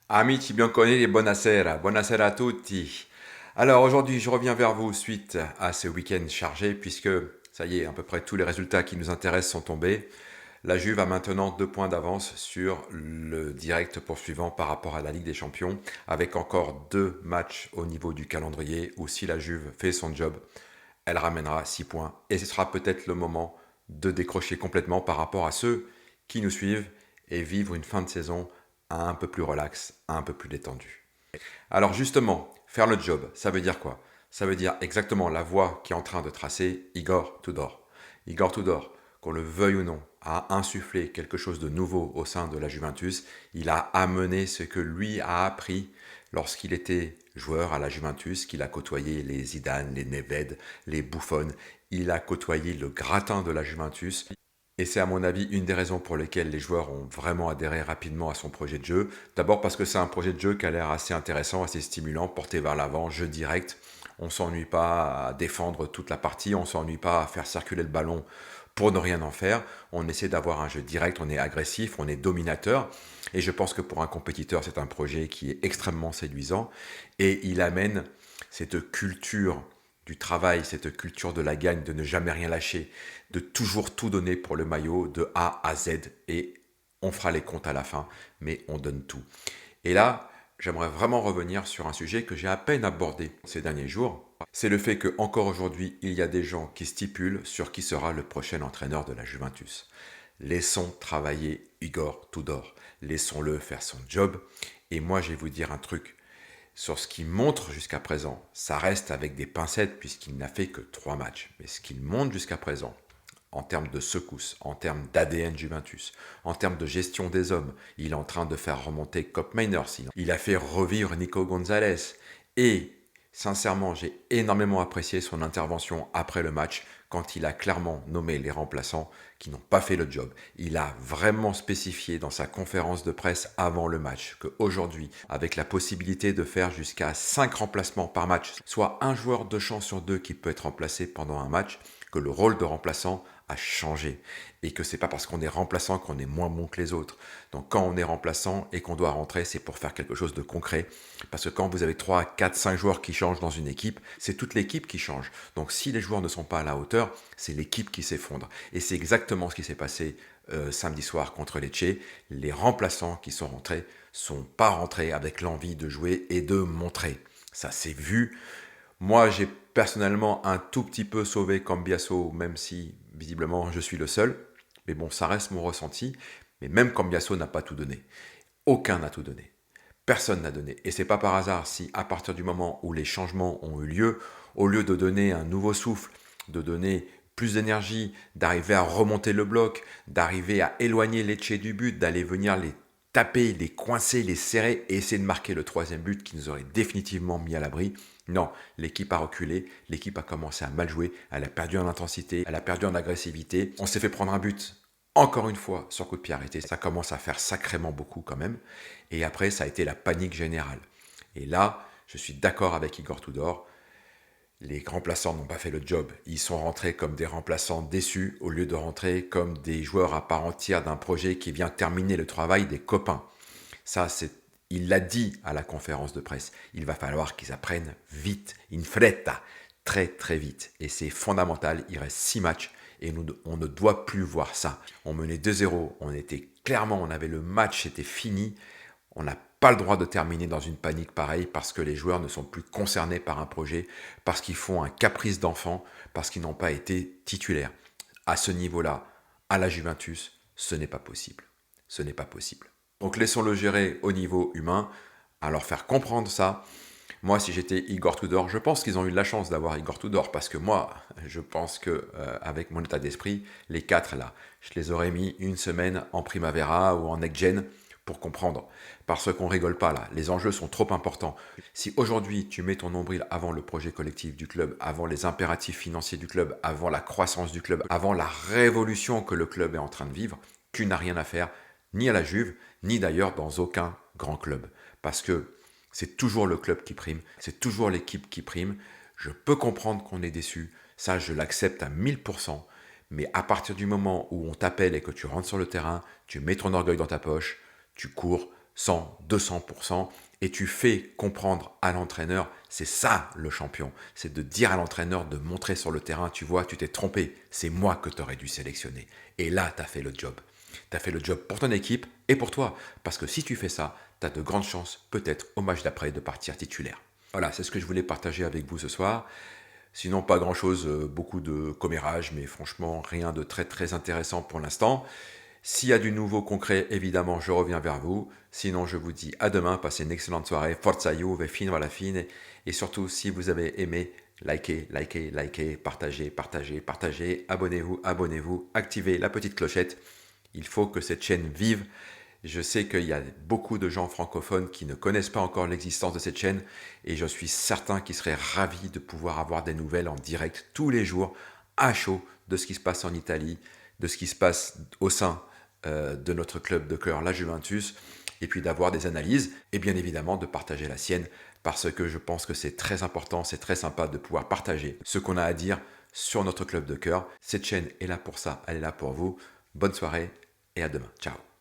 Amici bianconeri e buonasera, buonasera a tutti. Alors aujourd'hui, je reviens vers vous suite à ce week-end chargé puisque ça y est, à peu près tous les résultats qui nous intéressent sont tombés. La Juve a maintenant 2 points d'avance sur le direct poursuivant par rapport à la Ligue des Champions, avec encore 2 matchs au niveau du calendrier où si la Juve fait son job, elle ramènera 6 points et ce sera peut-être le moment de décrocher complètement par rapport à ceux qui nous suivent et vivre une fin de saison un peu plus relax, un peu plus détendu. Alors justement, faire le job, ça veut dire quoi? Ça veut dire exactement la voie qu'est en train de tracer Igor Tudor. Igor Tudor, qu'on le veuille ou non, a insufflé quelque chose de nouveau au sein de la Juventus. Il a amené ce que lui a appris lorsqu'il était joueur à la Juventus, qu'il a côtoyé les Zidane, les Nedved, les Buffon. Il a côtoyé le gratin de la Juventus. Et c'est à mon avis une des raisons pour lesquelles les joueurs ont vraiment adhéré rapidement à son projet de jeu. D'abord parce que c'est un projet de jeu qui a l'air assez intéressant, assez stimulant, porté vers l'avant, jeu direct. On s'ennuie pas à défendre toute la partie, on s'ennuie pas à faire circuler le ballon pour ne rien en faire. On essaie d'avoir un jeu direct, on est agressif, on est dominateur. Et je pense que pour un compétiteur, c'est un projet qui est extrêmement séduisant. Et il amène cette culture du travail, cette culture de la gagne, de ne jamais rien lâcher, de toujours tout donner pour le maillot de A à Z et on fera les comptes à la fin, mais on donne tout. Et là, j'aimerais vraiment revenir sur un sujet que j'ai à peine abordé ces derniers jours. C'est le fait que encore aujourd'hui, il y a des gens qui stipulent sur qui sera le prochain entraîneur de la Juventus. Laissons travailler Igor Tudor. Laissons-le faire son job. Et moi, je vais vous dire un truc. Sur ce qu'il montre jusqu'à présent, ça reste avec des pincettes puisqu'il n'a fait que 3 matchs. Mais ce qu'il montre jusqu'à présent, en termes de secousses, en termes d'ADN Juventus, en termes de gestion des hommes, il est en train de faire remonter Cop Miners. Il a fait revivre Nico Gonzalez. Et sincèrement, j'ai énormément apprécié son intervention après le match quand il a clairement nommé les remplaçants qui n'ont pas fait le job. Il a vraiment spécifié dans sa conférence de presse avant le match qu'aujourd'hui, avec la possibilité de faire jusqu'à 5 remplacements par match, soit un joueur de champ sur deux qui peut être remplacé pendant un match, que le rôle de remplaçant a changé et que c'est pas parce qu'on est remplaçant qu'on est moins bon que les autres. Donc quand on est remplaçant et qu'on doit rentrer, c'est pour faire quelque chose de concret. Parce que quand vous avez 3, 4, 5 joueurs qui changent dans une équipe, c'est toute l'équipe qui change. Donc si les joueurs ne sont pas à la hauteur, c'est l'équipe qui s'effondre. Et c'est exactement ce qui s'est passé samedi soir contre Lecce. Les remplaçants qui sont rentrés sont pas rentrés avec l'envie de jouer et de montrer. Ça s'est vu. Moi, j'ai personnellement un tout petit peu sauvé Cambiasso, même si visiblement je suis le seul. Mais bon, ça reste mon ressenti. Mais même Cambiasso n'a pas tout donné. Aucun n'a tout donné. Personne n'a donné. Et c'est pas par hasard si, à partir du moment où les changements ont eu lieu, au lieu de donner un nouveau souffle, de donner plus d'énergie, d'arriver à remonter le bloc, d'arriver à éloigner Lecce du but, d'aller venir les taper, les coincer, les serrer et essayer de marquer le troisième but qui nous aurait définitivement mis à l'abri. Non, l'équipe a reculé, l'équipe a commencé à mal jouer, elle a perdu en intensité, elle a perdu en agressivité. On s'est fait prendre un but encore une fois sur coup de pied arrêté. Ça commence à faire sacrément beaucoup quand même. Et après, ça a été la panique générale. Et là, je suis d'accord avec Igor Tudor. Les remplaçants n'ont pas fait le job. Ils sont rentrés comme des remplaçants déçus au lieu de rentrer comme des joueurs à part entière d'un projet qui vient terminer le travail des copains. Ça, il l'a dit à la conférence de presse. Il va falloir qu'ils apprennent vite, in fretta, très très vite. Et c'est fondamental. Il reste 6 matchs et on ne doit plus voir ça. On menait 2-0. On avait le match, c'était fini. On n'a pas le droit de terminer dans une panique pareille parce que les joueurs ne sont plus concernés par un projet, parce qu'ils font un caprice d'enfant, parce qu'ils n'ont pas été titulaires. À ce niveau-là, à la Juventus, ce n'est pas possible. Ce n'est pas possible. Donc laissons-le gérer au niveau humain, à leur faire comprendre ça. Moi, si j'étais Igor Tudor, je pense qu'ils ont eu de la chance d'avoir Igor Tudor, parce que moi, je pense que avec mon état d'esprit, les 4 là, je les aurais mis une semaine en Primavera ou en Next-Gen pour comprendre. Parce qu'on rigole pas là, les enjeux sont trop importants. Si aujourd'hui tu mets ton nombril avant le projet collectif du club, avant les impératifs financiers du club, avant la croissance du club, avant la révolution que le club est en train de vivre, tu n'as rien à faire, ni à la Juve, ni d'ailleurs dans aucun grand club. Parce que c'est toujours le club qui prime, c'est toujours l'équipe qui prime. Je peux comprendre qu'on est déçu, ça je l'accepte à 1000%, mais à partir du moment où on t'appelle et que tu rentres sur le terrain, tu mets ton orgueil dans ta poche, tu cours, 100, 200%, et tu fais comprendre à l'entraîneur, c'est ça le champion, c'est de dire à l'entraîneur, de montrer sur le terrain, tu vois, tu t'es trompé, c'est moi que tu aurais dû sélectionner. Et là, tu as fait le job. Tu as fait le job pour ton équipe et pour toi, parce que si tu fais ça, tu as de grandes chances, peut-être au match d'après, de partir titulaire. Voilà, c'est ce que je voulais partager avec vous ce soir. Sinon, pas grand-chose, beaucoup de commérage, mais franchement, rien de très très intéressant pour l'instant. S'il y a du nouveau concret, évidemment, je reviens vers vous. Sinon, je vous dis à demain, passez une excellente soirée. Forza Juve, fine à la fine. Et surtout, si vous avez aimé, likez, likez, likez, partagez, partagez, partagez. Abonnez-vous, abonnez-vous, activez la petite clochette. Il faut que cette chaîne vive. Je sais qu'il y a beaucoup de gens francophones qui ne connaissent pas encore l'existence de cette chaîne et je suis certain qu'ils seraient ravis de pouvoir avoir des nouvelles en direct tous les jours, à chaud, de ce qui se passe en Italie, de ce qui se passe au sein de notre club de cœur, la Juventus, et puis d'avoir des analyses et bien évidemment de partager la sienne parce que je pense que c'est très important, c'est très sympa de pouvoir partager ce qu'on a à dire sur notre club de cœur. Cette chaîne est là pour ça, elle est là pour vous. Bonne soirée et à demain. Ciao.